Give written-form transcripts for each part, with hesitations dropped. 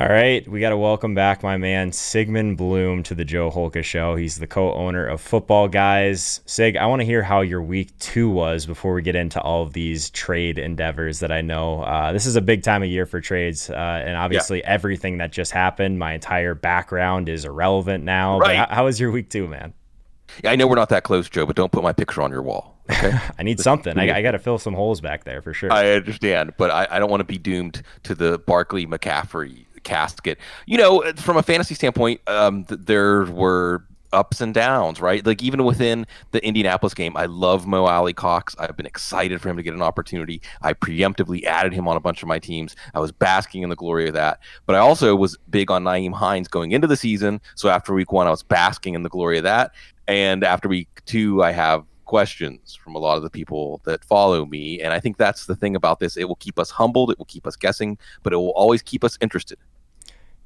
All right, we got to welcome back my man Sigmund Bloom to the Joe Holka Show. He's the co-owner of Football Guys. Sig, I want to hear how your week 2 was before we get into all of these trade endeavors that I know. This is a big time of year for trades, and Yeah, obviously everything that just happened, my entire background is irrelevant now. But right. how was your week 2, man? Yeah, I know we're not that close, Joe, but don't put my picture on your wall. Okay. I need Let's something. do I it. got to fill some holes back there for sure. I understand, but I don't want to be doomed to the Barkley McCaffrey casket. From a fantasy standpoint, there were ups and downs, right? Like even within the Indianapolis game, I love Mo Alley Cox. I've been excited for him to get an opportunity. I preemptively added him on a bunch of my teams. I was basking in the glory of that. But I also was big on Naeem Hines going into the season. So after week 1, I was basking in the glory of that. And after week 2, I have questions from a lot of the people that follow me. And I think that's the thing about this. It will keep us humbled. It will keep us guessing, but it will always keep us interested.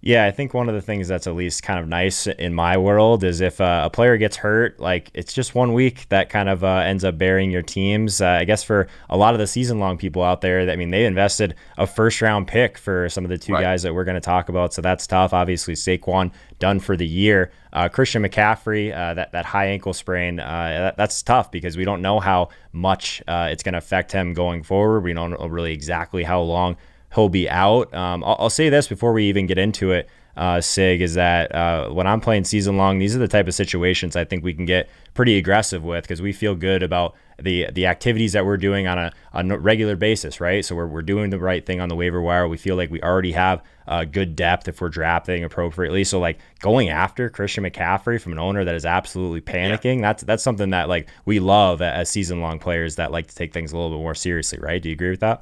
Yeah, I think one of the things that's at least kind of nice in my world is if a player gets hurt, like it's just 1 week that kind of ends up burying your teams. I guess for a lot of the season long people out there, I mean, they invested a first round pick for some of the two Right. guys that we're going to talk about. So that's tough. Obviously, Saquon done for the year. Christian McCaffrey, that high ankle sprain, that's tough because we don't know how much it's going to affect him going forward. We don't know really exactly how long he'll be out. I'll say this before we even get into it, Sig, is that when I'm playing season long, these are the type of situations I think we can get pretty aggressive with because we feel good about the activities that we're doing on a regular basis, right? So we're doing the right thing on the waiver wire. We feel like we already have good depth if we're drafting appropriately. So like going after Christian McCaffrey from an owner that is absolutely Yeah. panicking, that's something that like we love as season long players that like to take things a little bit more seriously, right? Do you agree with that?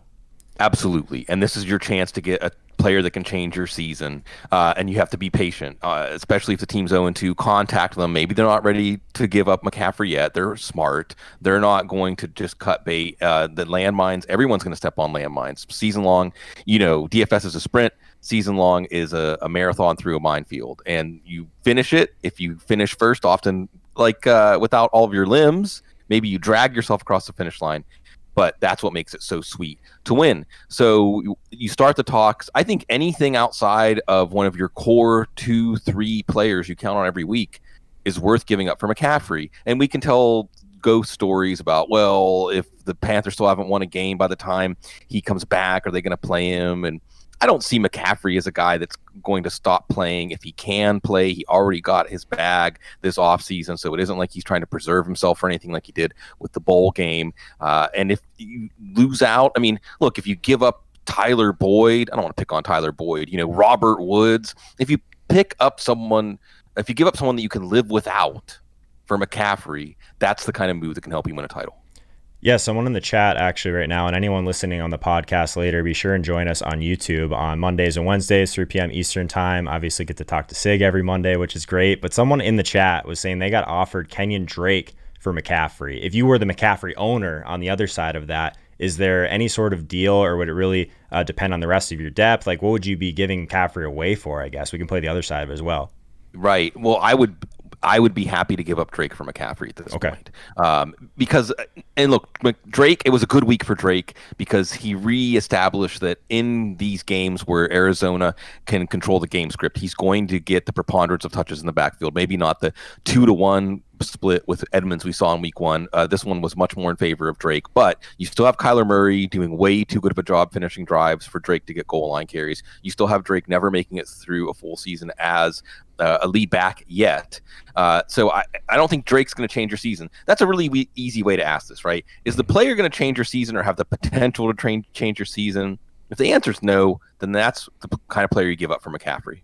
Absolutely. And this is your chance to get a player that can change your season. And you have to be patient, especially if the team's 0-2. Contact them. Maybe they're not ready to give up McCaffrey yet. They're smart. They're not going to just cut bait. The landmines, everyone's going to step on landmines. Season long, DFS is a sprint. Season long is a marathon through a minefield. And you finish it. If you finish first, often like without all of your limbs, maybe you drag yourself across the finish line, but that's what makes it so sweet to win. So you start the talks. I think anything outside of one of your core 2, 3 players you count on every week is worth giving up for McCaffrey. And we can tell ghost stories about, well, if the Panthers still haven't won a game by the time he comes back, are they going to play him? And I don't see McCaffrey as a guy that's going to stop playing if he can play. He already got his bag this offseason, so it isn't like he's trying to preserve himself or anything like he did with the bowl game. And if you lose out, I mean, look, if you give up Tyler Boyd, I don't want to pick on Tyler Boyd, Robert Woods, if you pick up someone, if you give up someone that you can live without for McCaffrey, that's the kind of move that can help you win a title. Yeah, someone in the chat actually right now, and anyone listening on the podcast later, be sure and join us on YouTube on Mondays and Wednesdays, 3 p.m. Eastern time. Obviously, get to talk to Sig every Monday, which is great. But someone in the chat was saying they got offered Kenyan Drake for McCaffrey. If you were the McCaffrey owner on the other side of that, is there any sort of deal, or would it really depend on the rest of your depth? Like, what would you be giving McCaffrey away for? I guess we can play the other side of it as well. Right. Well, I would be happy to give up Drake for McCaffrey at this Okay. point, because and look, Drake. It was a good week for Drake because he reestablished that in these games where Arizona can control the game script, he's going to get the preponderance of touches in the backfield. Maybe not the 2-to-1 split with Edmonds we saw in week 1. This one was much more in favor of Drake, but you still have Kyler Murray doing way too good of a job finishing drives for Drake to get goal line carries. You still have Drake never making it through a full season as a lead back yet. So I don't think Drake's going to change your season. That's a really easy way to ask this, right? Is the player going to change your season or have the potential to change your season? If the answer is no, then that's the kind of player you give up for McCaffrey.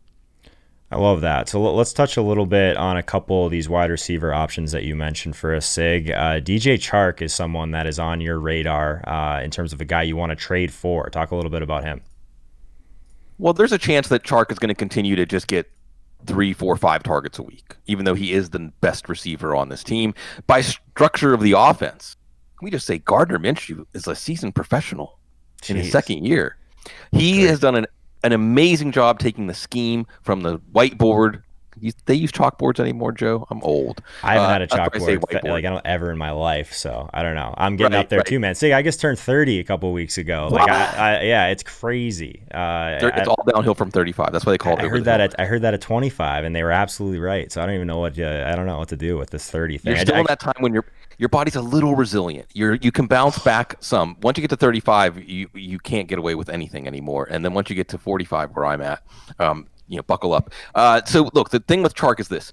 I love that. So let's touch a little bit on a couple of these wide receiver options that you mentioned for a Sig. DJ Chark is someone that is on your radar in terms of a guy you want to trade for. Talk a little bit about him. Well, there's a chance that Chark is going to continue to just get 3, 4, 5 targets a week, even though he is the best receiver on this team. By structure of the offense, can we just say Gardner Minshew is a seasoned professional in his Jeez. second year? He has done an amazing job taking the scheme from the whiteboard They use chalkboards anymore, Joe? I'm old. I haven't had a That's why I say chalkboard whiteboard. like I don't ever in my life, so I don't know. I'm getting Right, up there right. too, man. See, I just turned 30 a couple weeks ago. Like What? yeah, it's crazy. It's all downhill from 35. That's why they call it I over heard the hill. I heard that at 25, and they were absolutely right. So I don't even know I don't know what to do with this 30 You're thing. still in that time when your body's a little resilient. You can bounce back some. Once you get to 35, you can't get away with anything anymore. And then once you get to 45, where I'm at, buckle up. So look, the thing with Chark is this.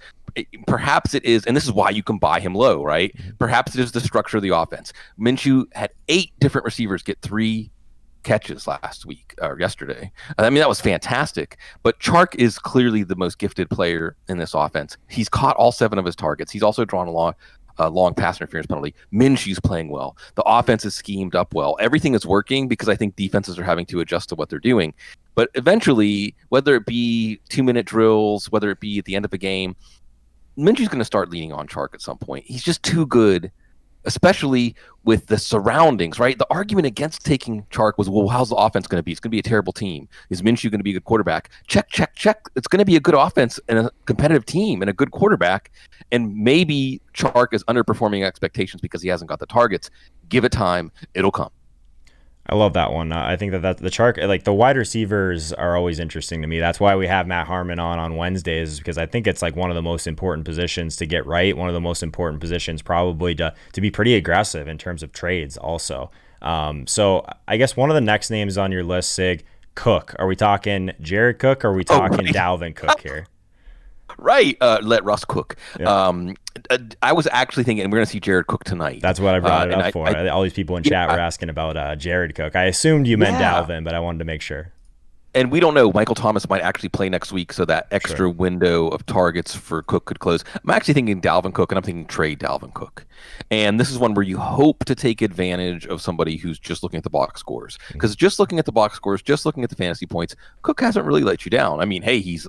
Perhaps it is, and this is why you can buy him low, right? Perhaps it is the structure of the offense. Minshew had 8 different receivers get 3 catches last week or yesterday. I mean, that was fantastic. But Chark is clearly the most gifted player in this offense. He's caught all 7 of his targets. He's also drawn a long pass interference penalty. Minshew's playing well. The offense is schemed up well. Everything is working because I think defenses are having to adjust to what they're doing. But eventually, whether it be 2-minute drills, whether it be at the end of a game, Minshew's going to start leaning on Chark at some point. He's just too good, especially with the surroundings, right? The argument against taking Chark was, well, how's the offense going to be? It's going to be a terrible team. Is Minshew going to be a good quarterback? Check, check, check. It's going to be a good offense and a competitive team and a good quarterback. And maybe Chark is underperforming expectations because he hasn't got the targets. Give it time. It'll come. I love that one. I think that the Chark, like the wide receivers are always interesting to me. That's why we have Matt Harmon on Wednesdays, because I think it's like one of the most important positions to get right. One of the most important positions probably to be pretty aggressive in terms of trades also. So I guess one of the next names on your list, Sig, Cook. Are we talking Jared Cook or are we talking Dalvin Cook here? Right. Let Russ cook. Yeah. I was actually thinking, and we're going to see Jared Cook tonight. That's what I brought it up for. All these people in chat were asking about Jared Cook. I assumed you meant Dalvin, but I wanted to make sure. And we don't know. Michael Thomas might actually play next week, so that extra window of targets for Cook could close. I'm actually thinking Dalvin Cook, and I'm thinking trade Dalvin Cook. And this is one where you hope to take advantage of somebody who's just looking at the box scores. Because just looking at the box scores, just looking at the fantasy points, Cook hasn't really let you down. I mean, hey, he's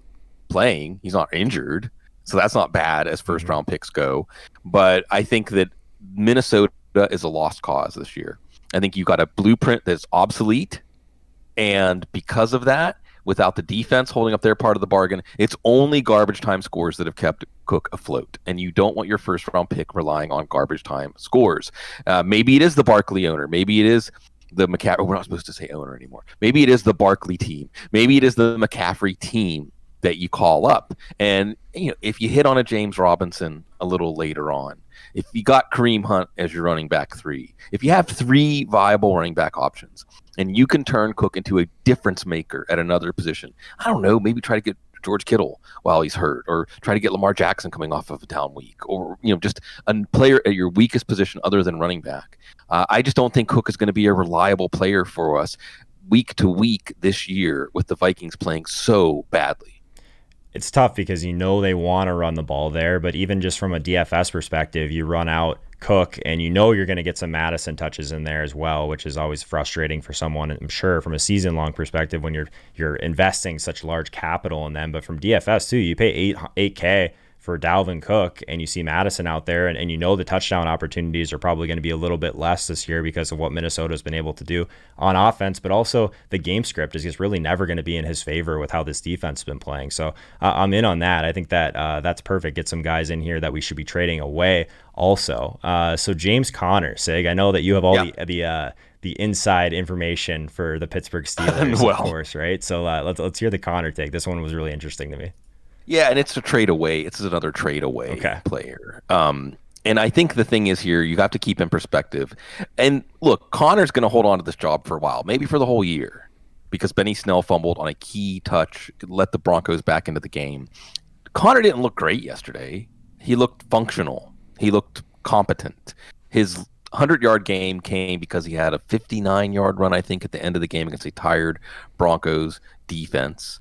playing. He's not injured. So that's not bad as first-round picks go. But I think that Minnesota is a lost cause this year. I think you've got a blueprint that's obsolete. And because of that, without the defense holding up their part of the bargain, it's only garbage time scores that have kept Cook afloat. And you don't want your first-round pick relying on garbage time scores. Maybe it is the Barkley owner. Maybe it is the McCaffrey. We're not supposed to say owner anymore. Maybe it is the Barkley team. Maybe it is the McCaffrey team that you call up. And if you hit on a James Robinson a little later on, if you got Kareem Hunt as your running back 3, if you have 3 viable running back options and you can turn Cook into a difference maker at another position, I don't know, maybe try to get George Kittle while he's hurt, or try to get Lamar Jackson coming off of a down week, or just a player at your weakest position other than running back. I just don't think Cook is going to be a reliable player for us week to week this year with the Vikings playing so badly. It's tough because they want to run the ball there, but even just from a DFS perspective, you run out Cook and you're going to get some Madison touches in there as well, which is always frustrating for someone, I'm sure, from a season-long perspective when you're investing such large capital in them. But from DFS too, you pay $8K for Dalvin Cook and you see Madison out there, and the touchdown opportunities are probably going to be a little bit less this year because of what Minnesota's been able to do on offense, but also the game script is just really never going to be in his favor with how this defense has been playing. So I'm in on that. I think that that's perfect. Get some guys in here that we should be trading away also. So James Conner, Sig, I know that you have all the inside information for the Pittsburgh Steelers, of course, right? So let's hear the Conner take. This one was really interesting to me. Yeah, and it's a trade away. It's another trade away player. And I think the thing is here, you have to keep in perspective. And look, Connor's going to hold on to this job for a while, maybe for the whole year, because Benny Snell fumbled on a key touch, let the Broncos back into the game. Connor didn't look great yesterday. He looked functional. He looked competent. His 100-yard game came because he had a 59-yard run, I think, at the end of the game against a tired Broncos defense.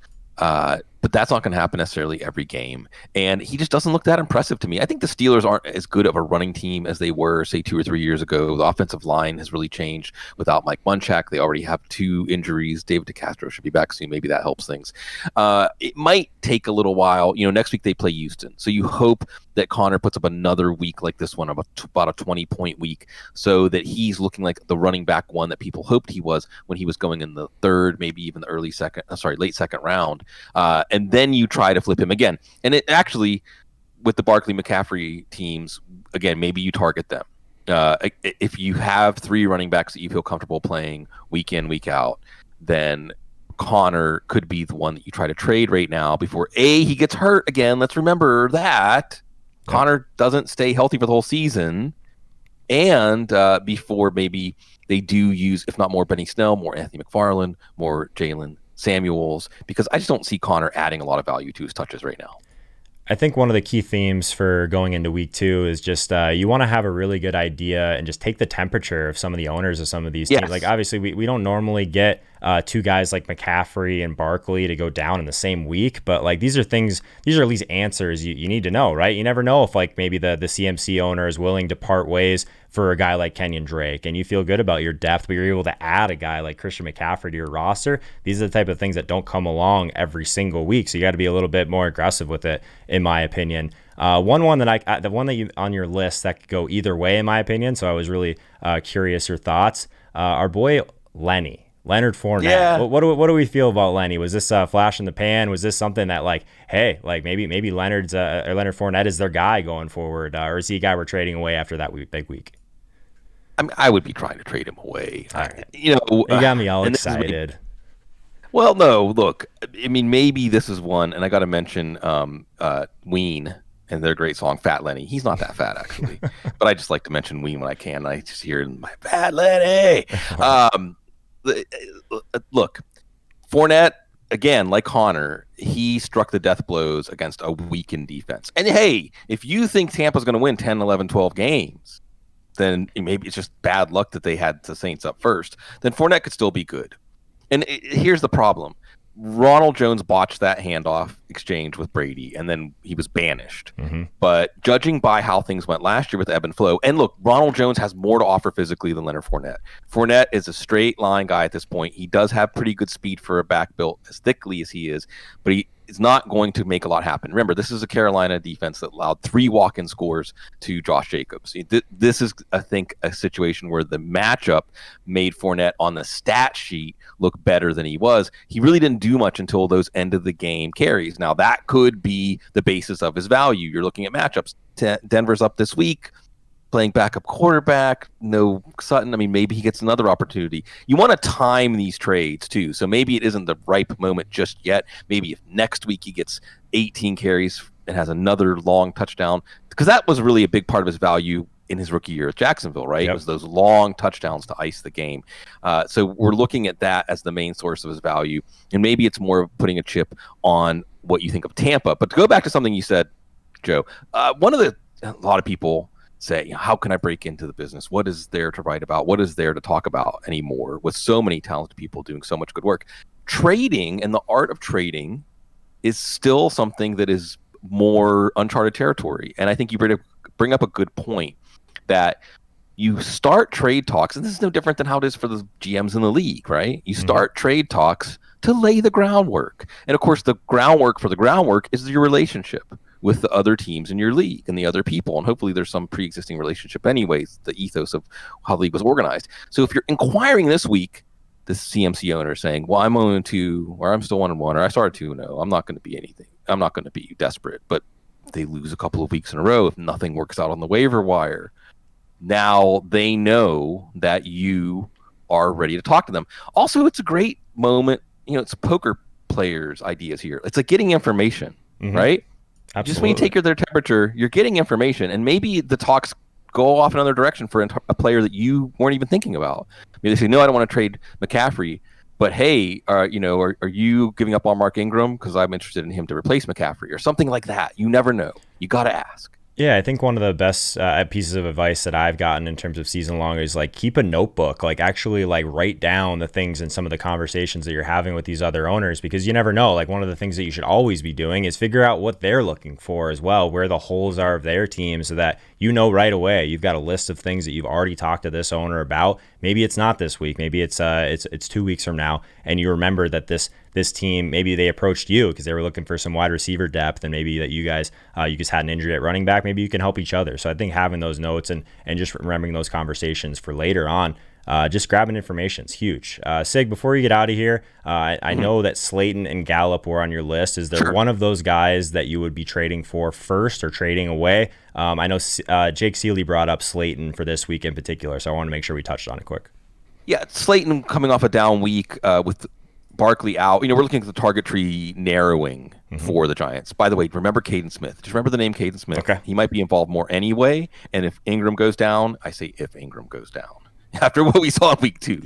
But that's not going to happen necessarily every game. And he just doesn't look that impressive to me. I think the Steelers aren't as good of a running team as they were, say, 2 or 3 years ago. The offensive line has really changed without Mike Munchak. They already have 2 injuries. David DeCastro should be back soon. Maybe that helps things. It might take a little while. Next week they play Houston. So you hope that Connor puts up another week like this one, about a 20-point week, so that he's looking like the running back one that people hoped he was when he was going in the third, maybe even the late second round. And then you try to flip him again. And it actually, with the Barkley McCaffrey teams, again, maybe you target them. If you have 3 running backs that you feel comfortable playing week in, week out, then Connor could be the one that you try to trade right now before he gets hurt again. Let's remember that Connor doesn't stay healthy for the whole season, and before maybe they do use, if not more Benny Snell, more Anthony McFarland, more Jalen Samuels, because I just don't see Connor adding a lot of value to his touches right now. I think one of the key themes for going into week 2 is just you want to have a really good idea and just take the temperature of some of the owners of some of these teams. Like, obviously, we don't normally get 2 guys like McCaffrey and Barkley to go down in the same week, but like these are at least answers you need to know, right? You never know if like maybe the CMC owner is willing to part ways for a guy like Kenyan Drake, and you feel good about your depth, but you're able to add a guy like Christian McCaffrey to your roster. These are the type of things that don't come along every single week, so you got to be a little bit more aggressive with it, in my opinion. The one that you on your list that could go either way, in my opinion, so I was really curious your thoughts. Our boy Leonard Fournette. Yeah. What do we feel about Lenny? Was this a flash in the pan? Was this something that like, hey, like maybe Leonard Fournette is their guy going forward, or is he a guy we're trading away after that big week? I mean, I would be trying to trade him away. Right. You got me all excited. Well, no, look, I mean, maybe this is one, and I got to mention Ween and their great song, Fat Lenny. He's not that fat, actually, but I just like to mention Ween when I can. I just hear my Fat Lenny. Look, Fournette, again, like Connor, he struck the death blows against a weakened defense. And hey, if you think Tampa's going to win 10, 11, 12 games, then maybe it's just bad luck that they had the Saints up first, then Fournette could still be good. And here's the problem. Ronald Jones botched that handoff exchange with Brady, and then he was banished. Mm-hmm. But judging by how things went last year with ebb and flow, and look, Ronald Jones has more to offer physically than Leonard Fournette. Fournette is a straight line guy at this point. He does have pretty good speed for a back built as thickly as he is, but he is not going to make a lot happen. Remember, this is a Carolina defense that allowed 3 walk-in scores to Josh Jacobs. This is, I think, a situation where the matchup made Fournette on the stat sheet look better than he was. He really didn't do much until those end of the game carries. Now, that could be the basis of his value. You're looking at matchups. Denver's up this week, playing backup quarterback, no Sutton. I mean, maybe he gets another opportunity. You want to time these trades too. So maybe it isn't the ripe moment just yet. Maybe if next week he gets 18 carries and has another long touchdown, because that was really a big part of his value in his rookie year at Jacksonville, right? Yep. It was those long touchdowns to ice the game. So we're looking at that as the main source of his value. And maybe it's more of putting a chip on what you think of Tampa. But to go back to something you said, Joe, a lot of people say, how can I break into the business? What is there to write about? What is there to talk about anymore with so many talented people doing so much good work? Trading and the art of trading is still something that is more uncharted territory. And I think you bring up a good point that you start trade talks, and this is no different than how it is for the GMs in the league, right? You start trade talks to lay the groundwork. And of course, the groundwork for the groundwork is your relationship with the other teams in your league and the other people. And hopefully there's some pre-existing relationship anyways, the ethos of how the league was organized. So if you're inquiring this week, the CMC owner saying, well, I'm 0-2, or I'm still 1-1, or I started 2-0, I'm not going to be anything. I'm not going to be desperate. But they lose a couple of weeks in a row if nothing works out on the waiver wire. Now they know that you are ready to talk to them. Also, it's a great moment. It's poker players' ideas here. It's like getting information, right? Absolutely. Just when you take their temperature, you're getting information, and maybe the talks go off another direction for a player that you weren't even thinking about. Maybe they say, no, I don't want to trade McCaffrey, but hey, are you giving up on Mark Ingram because I'm interested in him to replace McCaffrey or something like that? You never know. You got to ask. Yeah, I think one of the best pieces of advice that I've gotten in terms of season long is like keep a notebook, like actually like write down the things and some of the conversations that you're having with these other owners, because you never know. Like one of the things that you should always be doing is figure out what they're looking for as well, where the holes are of their team, so that you know right away. You've got a list of things that you've already talked to this owner about. Maybe it's not this week. Maybe it's 2 weeks from now, and you remember that this team, maybe they approached you because they were looking for some wide receiver depth, and maybe that you guys you just had an injury at running back. Maybe you can help each other. So I think having those notes and just remembering those conversations for later on. Just grabbing information is huge. Sig, before you get out of here, I know that Slayton and Gallup were on your list. Is there one of those guys that you would be trading for first or trading away? I know Jake Seeley brought up Slayton for this week in particular, so I want to make sure we touched on it quick. Yeah, Slayton coming off a down week with Barkley out. We're looking at the target tree narrowing for the Giants. By the way, remember Caden Smith. Just remember the name Caden Smith. Okay. He might be involved more anyway, and if Ingram goes down, I say if Ingram goes down. After what we saw in week 2,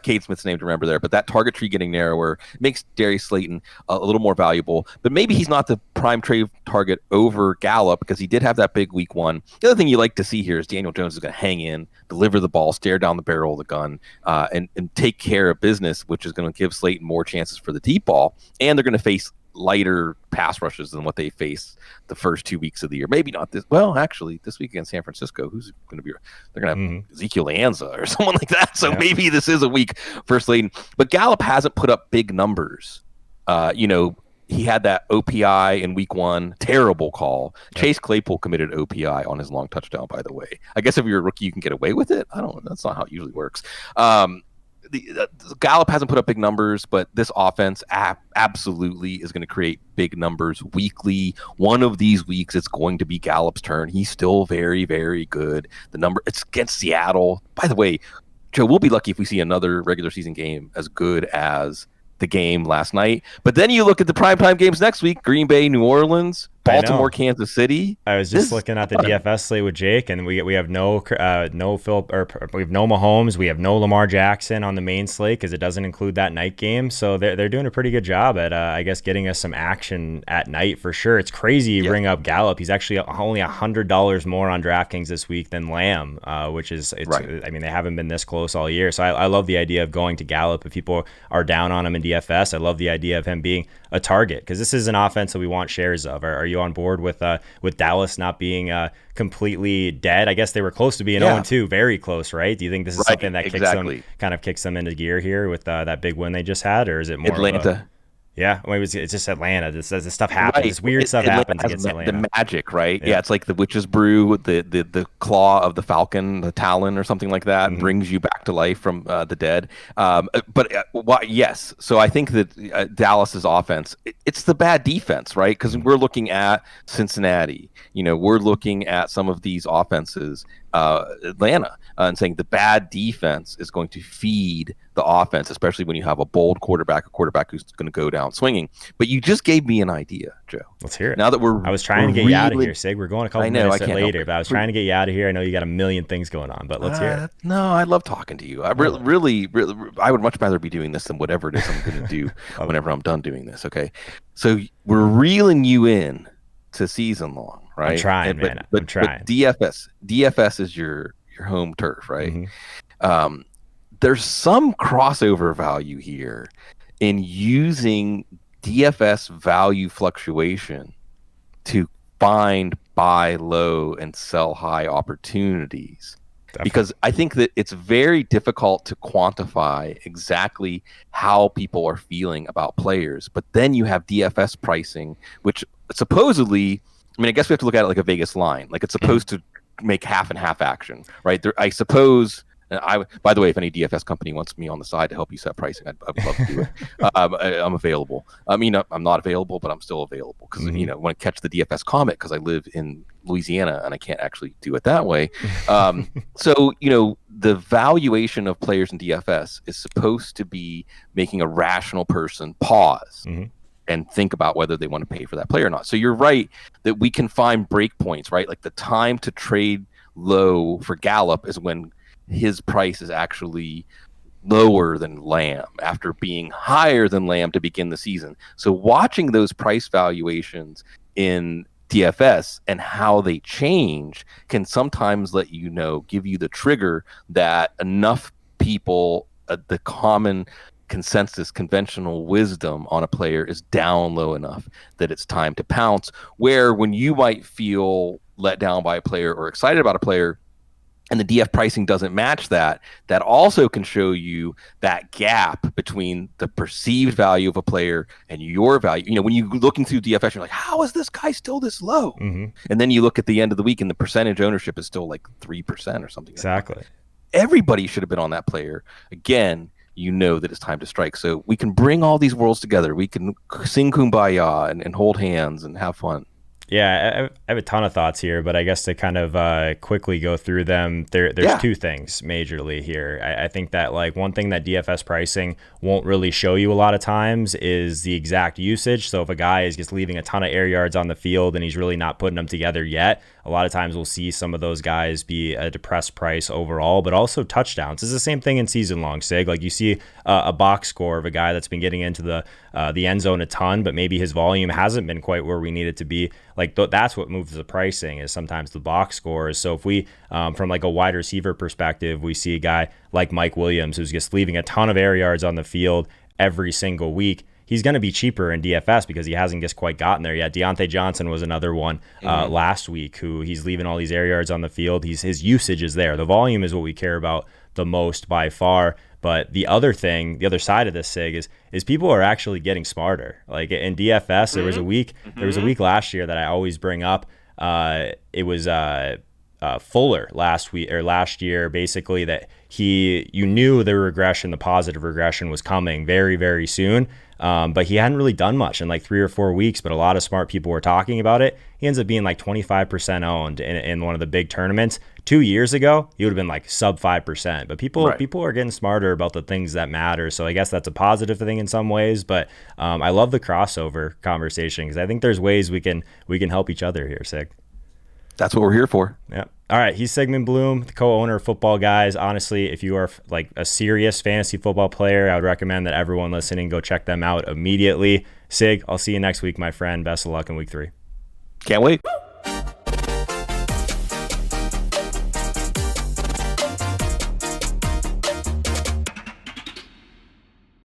Cade Smith's name to remember there. But that target tree getting narrower makes Darius Slayton a little more valuable. But maybe he's not the prime trade target over Gallup because he did have that big week 1. The other thing you like to see here is Daniel Jones is going to hang in, deliver the ball, stare down the barrel of the gun, and take care of business, which is going to give Slayton more chances for the deep ball. And they're going to face lighter pass rushes than what they face the first 2 weeks of the year. Maybe not this. Well, actually, this week against San Francisco, who's going to be? They're going to have Ezekiel Anza or someone like that. So maybe this is a week for Slayton. But Gallup hasn't put up big numbers. He had that OPI in week 1, terrible call. Chase Claypool committed OPI on his long touchdown, by the way. I guess if you're a rookie, you can get away with it. I don't know. That's not how it usually works. Gallup hasn't put up big numbers, but this offense absolutely is going to create big numbers weekly. One of these weeks, it's going to be Gallup's turn. He's still very, very good. It's against Seattle. By the way, Joe, we'll be lucky if we see another regular season game as good as the game last night. But then you look at the primetime games next week: Green Bay, New Orleans, Baltimore, Kansas City. I was just looking at the DFS slate with Jake, and we have no Philip, or we have no Mahomes, we have no Lamar Jackson on the main slate because it doesn't include that night game. So they're doing a pretty good job at I guess getting us some action at night for sure. It's crazy you bring up Gallup. He's actually only $100 more on DraftKings this week than Lamb, which is right. I mean, they haven't been this close all year. So I love the idea of going to Gallup if people are down on him in DFS. I love the idea of him being a target because this is an offense that we want shares of. Are you on board with Dallas not being completely dead? I guess they were close to being 0-2, very close, right? Do you think this is something that kicks them into gear here with that big win they just had, or is it more Atlanta? Yeah, it's just Atlanta. This stuff happens. Right. This weird stuff happens against Atlanta. The magic, right? Yeah, it's like the witch's brew, the claw of the falcon, the talon, or something like that, brings you back to life from the dead. Yes. So I think that Dallas's offense, it's the bad defense, right? Because we're looking at Cincinnati. We're looking at some of these offenses, Atlanta, and saying the bad defense is going to feed the offense, especially when you have a bold quarterback, a quarterback who's going to go down swinging. But you just gave me an idea, Joe. Let's hear it. Now that I was trying to get you out of here, Sig. We're going a couple minutes later, but I was trying to get you out of here. I know you got a million things going on, but let's hear it. No, I love talking to you. I really, I would much rather be doing this than whatever it is I'm going to do whenever I'm done doing this. Okay, so we're reeling you in to season long, right? I'm trying, man. I'm trying. But DFS is your home turf, right? There's some crossover value here in using DFS value fluctuation to find buy low and sell high opportunities. Definitely. Because I think that it's very difficult to quantify exactly how people are feeling about players. But then you have DFS pricing, which supposedly, I guess we have to look at it like a Vegas line. Like it's supposed to make half and half action, right? I suppose. By the way, if any DFS company wants me on the side to help you set pricing, I'd love to do it. I'm available. I'm not available, but I'm still available because when I catch the DFS comet, because I live in Louisiana and I can't actually do it that way. So the valuation of players in DFS is supposed to be making a rational person pause. And think about whether they want to pay for that player or not. So you're right that we can find breakpoints, right? Like the time to trade low for Gallup is when his price is actually lower than Lamb after being higher than Lamb to begin the season. So watching those price valuations in DFS and how they change can sometimes give you the trigger that enough people, the common consensus, conventional wisdom on a player is down low enough that it's time to pounce, where when you might feel let down by a player or excited about a player, and the DF pricing doesn't match that, that also can show you that gap between the perceived value of a player and your value. You know, when you're looking through DFS, you're like, how is this guy still this low? Mm-hmm. And then you look at the end of the week and the percentage ownership is still like 3% or something. Exactly. Like everybody should have been on that player. Again, you know that it's time to strike. So we can bring all these worlds together. We can sing Kumbaya and hold hands and have fun. Yeah, I have a ton of thoughts here, but I guess to kind of quickly go through them, there's two things majorly here. I think that like one thing that DFS pricing won't really show you a lot of times is the exact usage. So if a guy is just leaving a ton of air yards on the field and he's really not putting them together yet, a lot of times we'll see some of those guys be a depressed price overall, but also touchdowns. It's the same thing in season long, Sig. Like you see a box score of a guy that's been getting into the end zone a ton, but maybe his volume hasn't been quite where we need it to be. Like that's what moves the pricing is sometimes the box scores. So if we, from like a wide receiver perspective, we see a guy like Mike Williams who's just leaving a ton of air yards on the field every single week, he's going to be cheaper in DFS because he hasn't just quite gotten there yet. Deante Johnson was another one last week who he's leaving all these air yards on the field. His usage is there. The volume is what we care about the most by far. But the other thing, the other side of this, Sig, is people are actually getting smarter. Like in DFS, there was a week last year that I always bring up. It was Fuller last year, basically, that you knew the positive regression was coming very, very soon. But he hadn't really done much in like 3 or 4 weeks, but a lot of smart people were talking about it. He ends up being like 25% owned in one of the big tournaments. 2 years ago, he would have been like sub 5%. But people are getting smarter about the things that matter. So I guess that's a positive thing in some ways. But I love the crossover conversation because I think there's ways we can help each other here, Sig. That's what we're here for. Yeah. All right. He's Sigmund Bloom, the co-owner of Football Guys. Honestly, if you are like a serious fantasy football player, I would recommend that everyone listening go check them out immediately. Sig, I'll see you next week, my friend. Best of luck in week 3. Can't wait.